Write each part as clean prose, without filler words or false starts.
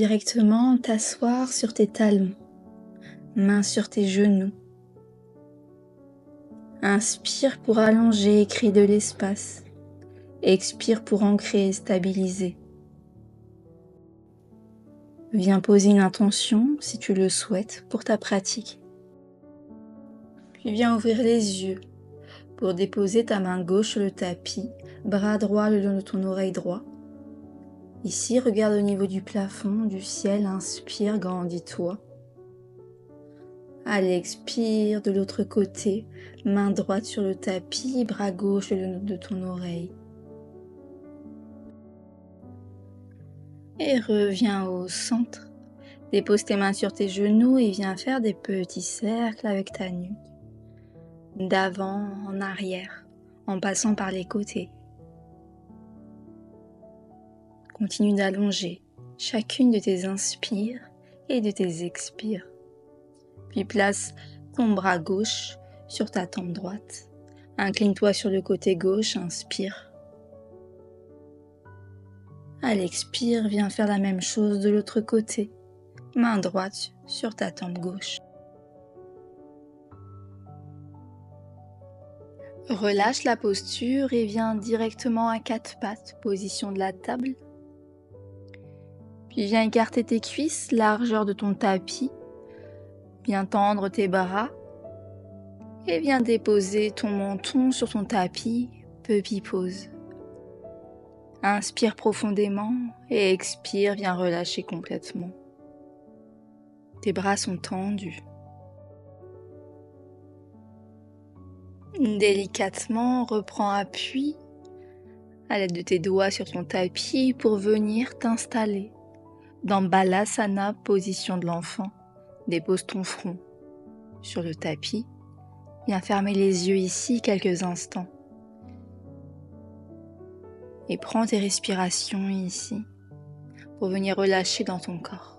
directement t'asseoir sur tes talons, mains sur tes genoux. Inspire pour allonger et créer de l'espace. Expire pour ancrer et stabiliser. Viens poser une intention, si tu le souhaites, pour ta pratique. Puis viens ouvrir les yeux pour déposer ta main gauche sur le tapis, bras droit le long de ton oreille droit. Ici, regarde au niveau du plafond, du ciel, inspire, grandis-toi. À l'expire, de l'autre côté, main droite sur le tapis, bras gauche le long de ton oreille. Et reviens au centre. Dépose tes mains sur tes genoux et viens faire des petits cercles avec ta nuque. D'avant en arrière, en passant par les côtés. Continue d'allonger chacune de tes inspires et de tes expires. Puis place ton bras gauche sur ta tempe droite. Incline-toi sur le côté gauche, inspire. À l'expire, viens faire la même chose de l'autre côté. Main droite sur ta tempe gauche. Relâche la posture et viens directement à quatre pattes, position de la table. Puis viens écarter tes cuisses, largeur de ton tapis. Viens tendre tes bras et viens déposer ton menton sur ton tapis, puppy pose. Inspire profondément et expire, viens relâcher complètement. Tes bras sont tendus. Délicatement, reprends appui à l'aide de tes doigts sur ton tapis pour venir t'installer dans Balasana, position de l'enfant. Dépose ton front sur le tapis. Viens fermer les yeux ici quelques instants. Et prends tes respirations ici pour venir relâcher dans ton corps.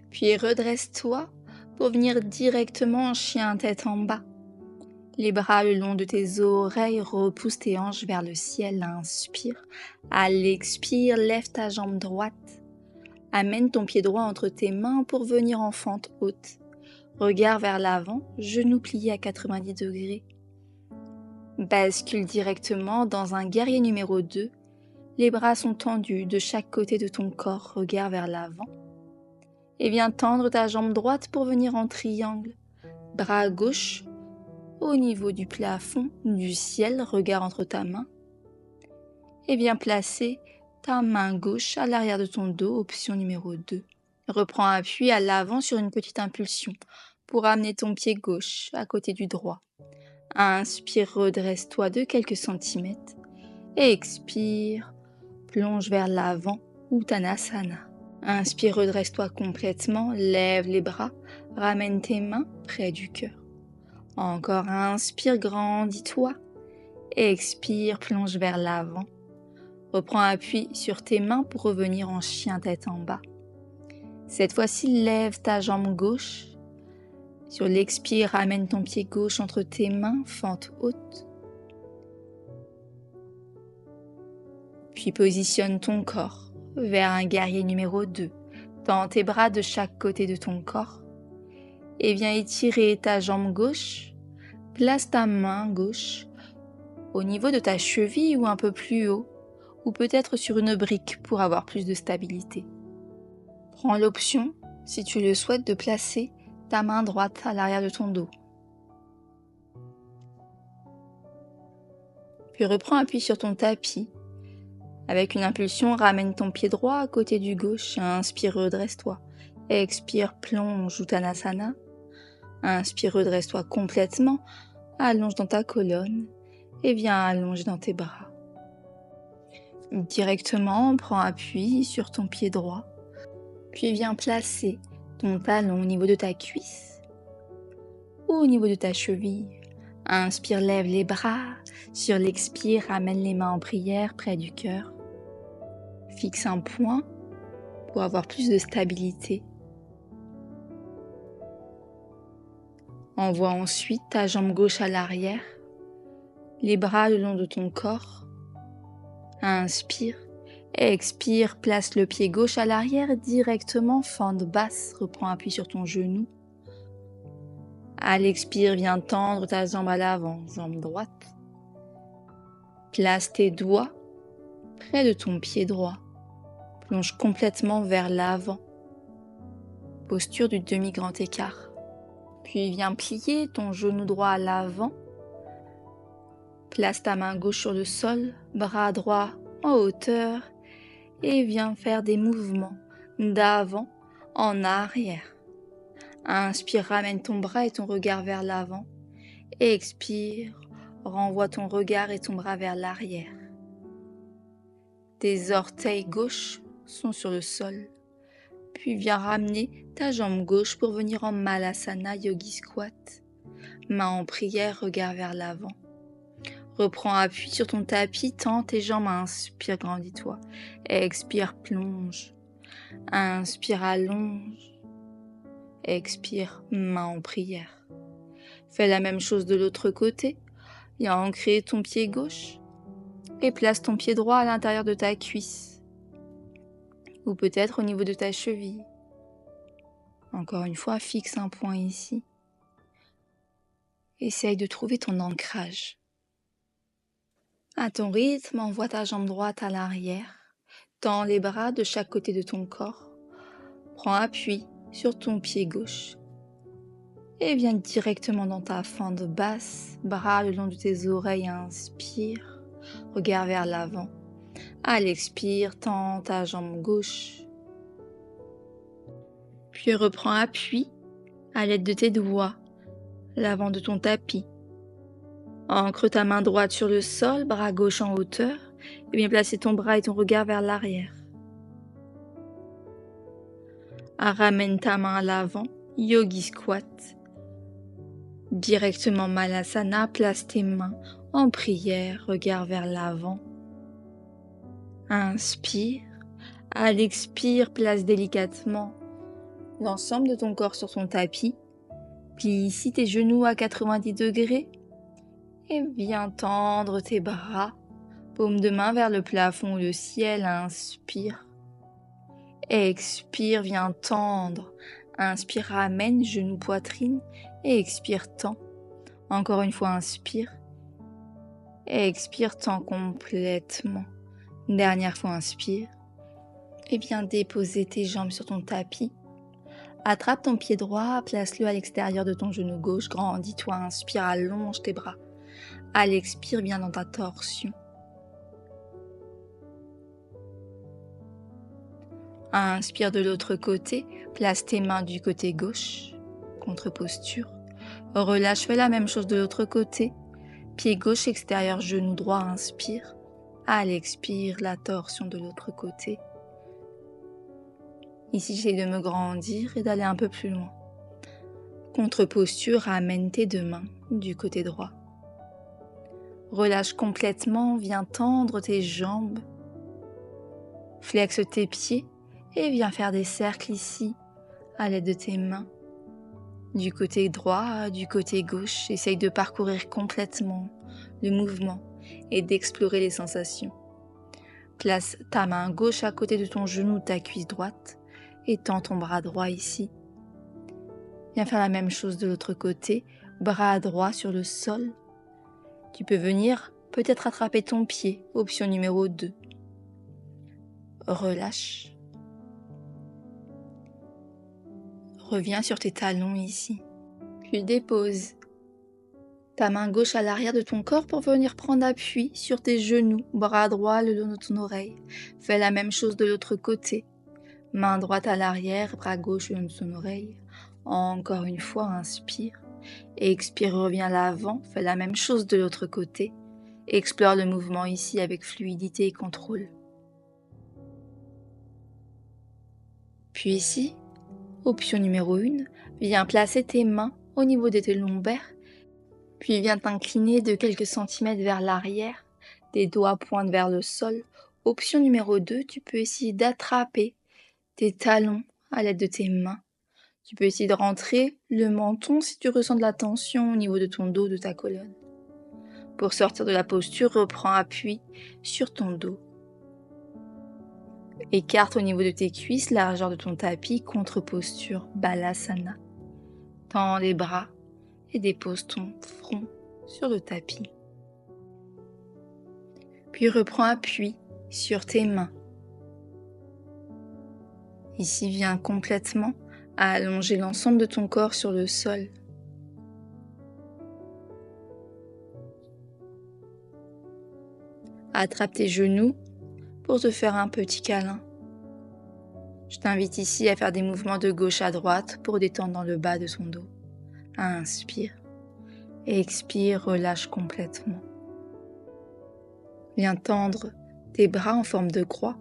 Puis redresse-toi pour venir directement en chien tête en bas. Les bras le long de tes oreilles, repousse tes hanches vers le ciel, inspire. À l'expire, lève ta jambe droite. Amène ton pied droit entre tes mains pour venir en fente haute. Regard vers l'avant, genoux pliés à 90 degrés. Bascule directement dans un guerrier numéro 2. Les bras sont tendus de chaque côté de ton corps, regard vers l'avant. Et viens tendre ta jambe droite pour venir en triangle. Bras gauche au niveau du plafond, du ciel, regard entre ta main. Et viens placer ta main gauche à l'arrière de ton dos, option numéro 2. Reprends appui à l'avant sur une petite impulsion pour amener ton pied gauche à côté du droit. Inspire, redresse-toi de quelques centimètres. Et expire, plonge vers l'avant, Uttanasana. Inspire, redresse-toi complètement, lève les bras, ramène tes mains près du cœur. Encore inspire, grandis-toi. Expire, plonge vers l'avant. Reprends appui sur tes mains pour revenir en chien tête en bas. Cette fois-ci, lève ta jambe gauche. Sur l'expire, ramène ton pied gauche entre tes mains, fente haute. Puis positionne ton corps vers un guerrier numéro 2. Tends tes bras de chaque côté de ton corps. Et viens étirer ta jambe gauche. Place ta main gauche au niveau de ta cheville ou un peu plus haut, ou peut-être sur une brique pour avoir plus de stabilité. Prends l'option, si tu le souhaites, de placer ta main droite à l'arrière de ton dos. Puis reprends appui sur ton tapis. Avec une impulsion, ramène ton pied droit à côté du gauche. Inspire, redresse-toi. Expire, plonge Uttanasana. Inspire, redresse-toi complètement. Allonge dans ta colonne et viens allonger dans tes bras. Directement, prends appui sur ton pied droit. Puis viens placer ton talon au niveau de ta cuisse ou au niveau de ta cheville. Inspire, lève les bras. Sur l'expire, ramène les mains en prière près du cœur. Fixe un point pour avoir plus de stabilité. Envoie ensuite ta jambe gauche à l'arrière, les bras le long de ton corps. Inspire. Expire, place le pied gauche à l'arrière directement, fente basse, reprends appui sur ton genou. À l'expire, viens tendre ta jambe à l'avant, jambe droite. Place tes doigts près de ton pied droit. Plonge complètement vers l'avant. Posture du demi-grand écart. Puis viens plier ton genou droit à l'avant. Place ta main gauche sur le sol, bras droit en hauteur et viens faire des mouvements d'avant en arrière. Inspire, ramène ton bras et ton regard vers l'avant. Expire, renvoie ton regard et ton bras vers l'arrière. Tes orteils gauches sont sur le sol. Puis viens ramener ta jambe gauche pour venir en Malasana Yogi Squat. Main en prière, regard vers l'avant. Reprends appui sur ton tapis, tends tes jambes, inspire, grandis-toi. Expire, plonge. Inspire, allonge. Expire, main en prière. Fais la même chose de l'autre côté. Viens ancrer ton pied gauche et place ton pied droit à l'intérieur de ta cuisse ou peut-être au niveau de ta cheville. Encore une fois, fixe un point ici. Essaye de trouver ton ancrage. À ton rythme, envoie ta jambe droite à l'arrière. Tends les bras de chaque côté de ton corps. Prends appui sur ton pied gauche. Et viens directement dans ta fente basse, bras le long de tes oreilles, inspire, regard vers l'avant. À l'expire, tends ta jambe gauche. Puis reprends appui à l'aide de tes doigts, l'avant de ton tapis. Ancre ta main droite sur le sol, bras gauche en hauteur, et bien placer ton bras et ton regard vers l'arrière. Ramène ta main à l'avant, Yogi Squat. Directement Malasana, place tes mains en prière, regard vers l'avant. Inspire. À l'expire, place délicatement l'ensemble de ton corps sur ton tapis. Plie ici tes genoux à 90 degrés et viens tendre tes bras, paume de main vers le plafond ou le ciel. Inspire. Expire, viens tendre. Inspire, ramène, genou, poitrine. Et expire, tends. Encore une fois, inspire. Expire, tends complètement. Dernière fois, inspire. Et viens déposer tes jambes sur ton tapis. Attrape ton pied droit, place-le à l'extérieur de ton genou gauche. Grandis-toi, inspire, allonge tes bras. À l'expire, viens dans ta torsion. Inspire de l'autre côté, place tes mains du côté gauche, contre-posture. Relâche, fais la même chose de l'autre côté. Pied gauche extérieur, genou droit, inspire. À l'expire, la torsion de l'autre côté. Ici, j'essaie de me grandir et d'aller un peu plus loin. Contre-posture, ramène tes deux mains du côté droit. Relâche complètement, viens tendre tes jambes. Flexe tes pieds. Et viens faire des cercles ici, à l'aide de tes mains. Du côté droit, du côté gauche, essaye de parcourir complètement le mouvement et d'explorer les sensations. Place ta main gauche à côté de ton genou, ta cuisse droite, et tends ton bras droit ici. Viens faire la même chose de l'autre côté, bras droit sur le sol. Tu peux venir peut-être attraper ton pied, option numéro 2. Relâche. Reviens sur tes talons ici, puis dépose ta main gauche à l'arrière de ton corps pour venir prendre appui sur tes genoux, bras droit le long de ton oreille. Fais la même chose de l'autre côté, main droite à l'arrière, bras gauche le long de ton oreille. Encore une fois, inspire, expire, reviens à l'avant, fais la même chose de l'autre côté. Explore le mouvement ici avec fluidité et contrôle. Puis ici, option numéro 1, viens placer tes mains au niveau de tes lombaires, puis viens t'incliner de quelques centimètres vers l'arrière, tes doigts pointent vers le sol. Option numéro 2, tu peux essayer d'attraper tes talons à l'aide de tes mains Tu peux essayer de rentrer le menton si tu ressens de la tension au niveau de ton dos, de ta colonne. Pour sortir de la posture, reprends appui sur ton dos. Écarte au niveau de tes cuisses, largeur de ton tapis, contre-posture, Balasana. Tends les bras et dépose ton front sur le tapis. Puis reprends appui sur tes mains. Ici, viens complètement à allonger l'ensemble de ton corps sur le sol. Attrape tes genoux pour te faire un petit câlin. Je t'invite ici à faire des mouvements de gauche à droite pour détendre dans le bas de ton dos. Inspire. Expire, relâche complètement. Viens tendre tes bras en forme de croix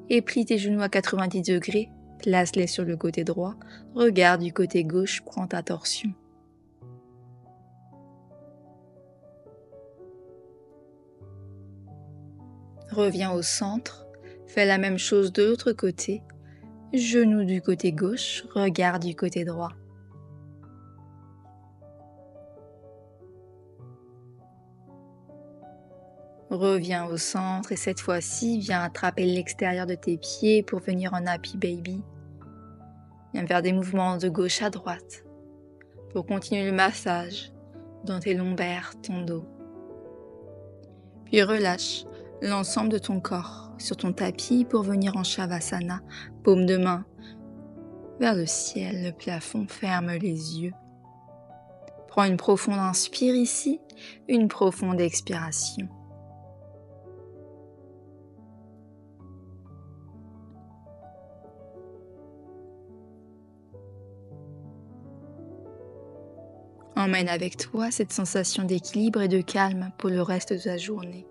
et plie tes genoux à 90 degrés. Place-les sur le côté droit. Regarde du côté gauche, prends ta torsion. Reviens au centre. Fais la même chose de l'autre côté. Genoux du côté gauche, regarde du côté droit. Reviens au centre et cette fois-ci, viens attraper l'extérieur de tes pieds pour venir en Happy Baby. Viens faire des mouvements de gauche à droite pour continuer le massage dans tes lombaires, ton dos. Puis relâche l'ensemble de ton corps sur ton tapis pour venir en Shavasana, paume de main vers le ciel, le plafond, ferme les yeux. Prends une profonde inspire ici, une profonde expiration. Emmène avec toi cette sensation d'équilibre et de calme pour le reste de ta journée.